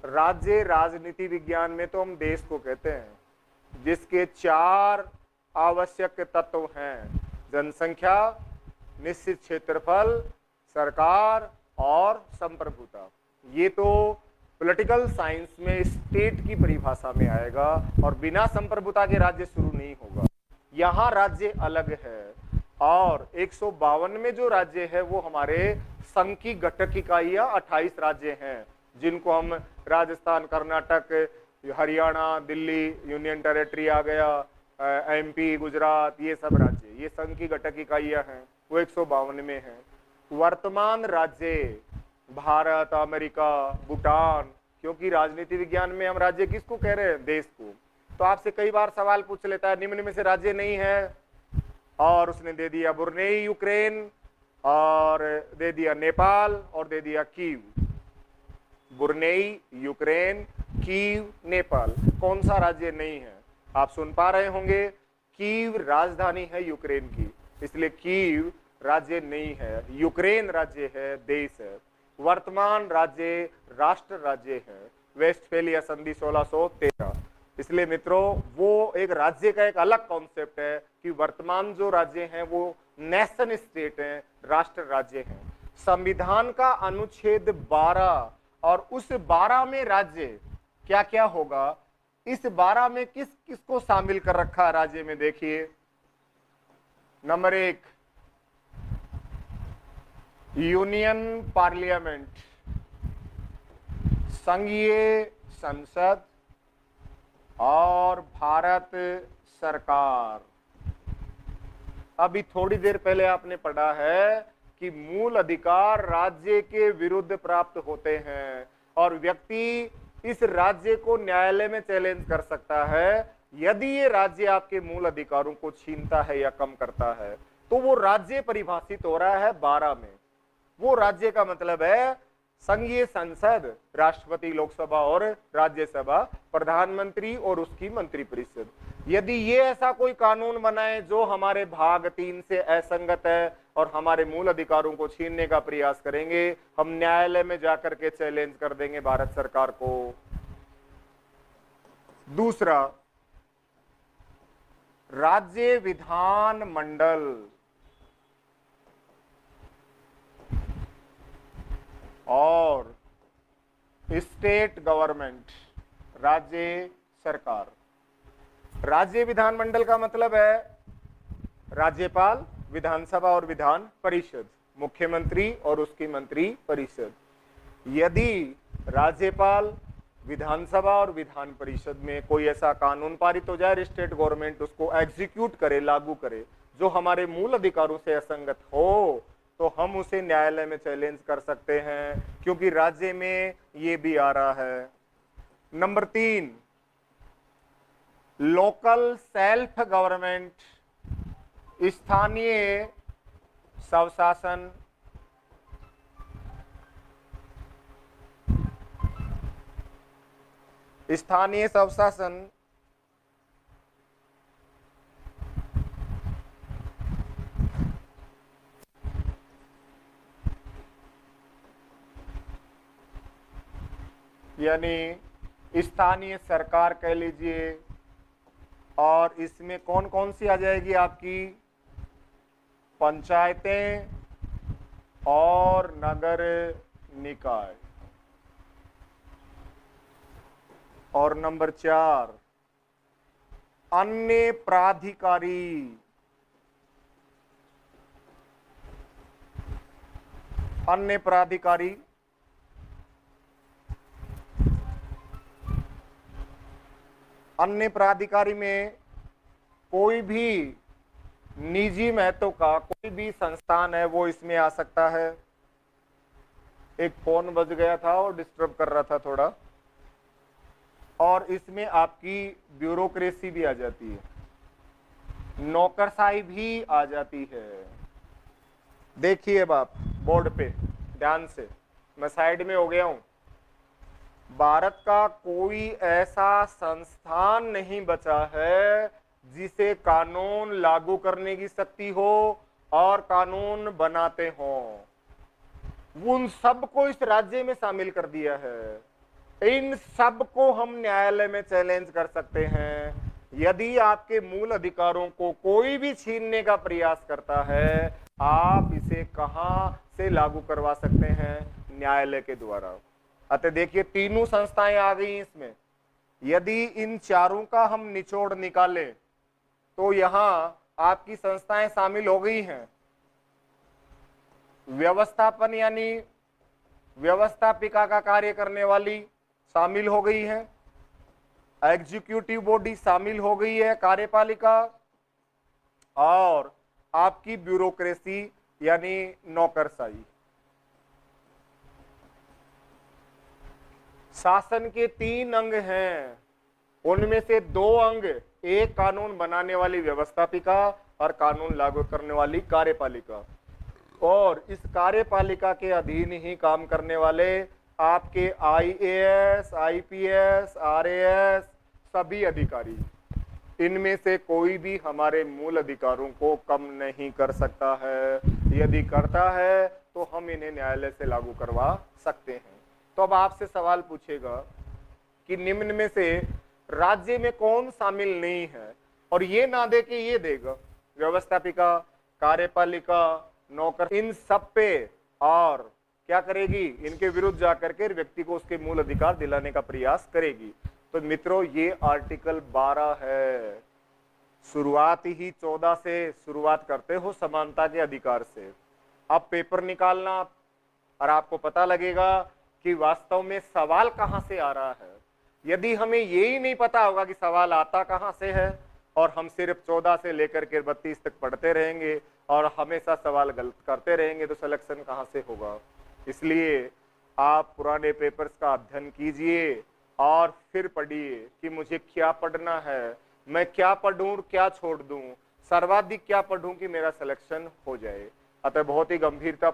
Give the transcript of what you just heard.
राज्य राजनीति विज्ञान में तो हम देश को कहते हैं, जिसके 4 आवश्यक तत्व हैं: जनसंख्या, निश्चित क्षेत्रफल, सरकार और संप्रभुता। ये तो पॉलिटिकल साइंस में स्टेट की परिभाषा में आएगा और बिना संप्रभुता के राज्य शुरू नहीं होगा। यहाँ राज्य अलग है और 152 में जो राज्य है वो हमारे संघ की घटक इकाइयां 28 राज्य हैं, जिनको हम राजस्थान, कर्नाटक, हरियाणा, दिल्ली, यूनियन टेरिटरी आ गया, एमपी, गुजरात, ये सब राज्य, ये संघ की घटक इकाइयां हैं, वो 152 में हैं। वर्तमान राज्य भारत, अमेरिका, भूटान, क्योंकि राजनीति विज्ञान में हम राज्य किसको कह रहे हैं? देश को। तो आपसे कई बार सवाल पूछ लेता है निम्न में से राज्य नहीं है, और उसने दे दिया ब्रुनेई यूक्रेन, और दे दिया नेपाल, और दे दिया Kyiv. Brunei, Ukraine, Kyiv, Nepal, कौन सा राज्य नहीं है? आप सुन पा रहे होंगे, कीव राजधानी है यूक्रेन की, इसलिए कीव राज्य नहीं है, यूक्रेन राज्य है, देश है। वर्तमान राज्य राष्ट्र राज्य है, वेस्टफेलिया संधि 1613। इसलिए मित्रों, वो एक राज्य का एक अलग कॉन्सेप्ट है कि वर्तमान जो राज्य हैं वो नेशन स्टेट हैं, राष्ट्र राज्य हैं। संविधान का अनुच्छेद 12 और उस 12 में राज्य क्या क्या होगा, इस 12 में किस किसको शामिल कर रखा है राज्य में? देखिए, नंबर 1 यूनियन पार्लियामेंट, संघीय संसद और भारत सरकार। अभी थोड़ी देर पहले आपने पढ़ा है कि मूल अधिकार राज्य के विरुद्ध प्राप्त होते हैं और व्यक्ति इस राज्य को न्यायालय में चैलेंज कर सकता है यदि ये राज्य आपके मूल अधिकारों को छीनता है या कम करता है। तो वो राज्य परिभाषित हो रहा है 12 में। वो राज्य का मतलब है संघीय संसद, राष्ट्रपति, लोकसभा और राज्यसभा, प्रधानमंत्री और उसकी मंत्रिपरिषद। यदि ये ऐसा कोई कानून बनाए जो हमारे भाग 3 से असंगत है और हमारे मूल अधिकारों को छीनने का प्रयास करेंगे, हम न्यायालय में जाकर के चैलेंज कर देंगे भारत सरकार को। दूसरा, राज्य विधान मंडल और स्टेट गवर्नमेंट, राज्य सरकार। राज्य विधानमंडल का मतलब है राज्यपाल, विधानसभा और विधान परिषद, मुख्यमंत्री और उसकी मंत्री परिषद। यदि राज्यपाल, विधानसभा और विधान परिषद में कोई ऐसा कानून पारित हो जाए, स्टेट गवर्नमेंट उसको एग्जीक्यूट करे, लागू करे, जो हमारे मूल अधिकारों से असंगत हो, तो हम उसे न्यायालय में चैलेंज कर सकते हैं, क्योंकि राज्य में ये भी आ रहा है। नंबर 3 लोकल सेल्फ गवर्नमेंट, स्थानीय स्वशासन। स्थानीय स्वशासन यानी स्थानीय सरकार कह लीजिए, और इसमें कौन कौन सी आ जाएगी आपकी? पंचायतें और नगर निकाय। और नंबर 4 अन्य प्राधिकारी। अन्य प्राधिकारी अन्य प्राधिकारी में कोई भी निजी महत्व का कोई भी संस्थान है वो इसमें आ सकता है। एक फोन बज गया था और डिस्टर्ब कर रहा था थोड़ा। और इसमें आपकी ब्यूरोक्रेसी भी आ जाती है, नौकरशाही भी आ जाती है। देखिए अब आप बोर्ड पे ध्यान से, मैं साइड में हो गया हूं। भारत का कोई ऐसा संस्थान नहीं बचा है जिसे कानून लागू करने की शक्ति हो और कानून बनाते हो। उन सबको इस राज्य में शामिल कर दिया है। इन सब को हम न्यायालय में चैलेंज कर सकते हैं। यदि आपके मूल अधिकारों को कोई भी छीनने का प्रयास करता है, आप इसे कहां से लागू करवा सकते हैं? न्यायालय के द्वारा। अतः देखिए तीनों संस्थाएं आ गई इसमें। यदि इन चारों का हम निचोड़ निकालें तो यहां आपकी संस्थाएं शामिल हो गई हैं। व्यवस्थापन यानी व्यवस्थापिका का कार्य करने वाली शामिल हो गई है, एग्जीक्यूटिव बॉडी शामिल हो गई है, कार्यपालिका, और आपकी ब्यूरोक्रेसी यानी नौकरशाही। शासन के 3 अंग हैं, उनमें से 2 अंग, एक कानून बनाने वाली व्यवस्थापिका और कानून लागू करने वाली कार्यपालिका, और इस कार्यपालिका के अधीन ही काम करने वाले आपके आईएएस, आईपीएस, आरएएस सभी अधिकारी। इनमें से कोई भी हमारे मूल अधिकारों को कम नहीं कर सकता है। यदि करता है तो हम इन्हें न्यायालय से लागू करवा सकते हैं। तो अब आपसे सवाल पूछेगा कि निम्न में से राज्य में कौन शामिल नहीं है, और ये ना दे के ये देगा व्यवस्थापिका, कार्यपालिका, नौकर, इन सब पे, और क्या करेगी? इनके विरुद्ध जाकर के व्यक्ति को उसके मूल अधिकार दिलाने का प्रयास करेगी। तो मित्रों ये आर्टिकल 12 है। शुरुआत ही 14 से शुरुआत करते हो समानता के अधिकार से। अब पेपर निकालना और आपको पता लगेगा कि वास्तव में सवाल कहां से आ रहा है। यदि हमें यही नहीं पता होगा कि सवाल आता कहां से है, और हम सिर्फ 14 से लेकर के 32 तक पढ़ते रहेंगे और हमेशा सवाल गलत करते रहेंगे, तो सिलेक्शन कहां से होगा? इसलिए आप पुराने पेपर्स का अध्ययन कीजिए और फिर पढ़िए कि मुझे क्या पढ़ना है, मैं क्या पढ़ूं, क्या छोड़ दूं, सर्वाधिक क्या पढ़ूं कि मेरा सिलेक्शन हो जाए। अतः बहुत ही गंभीरता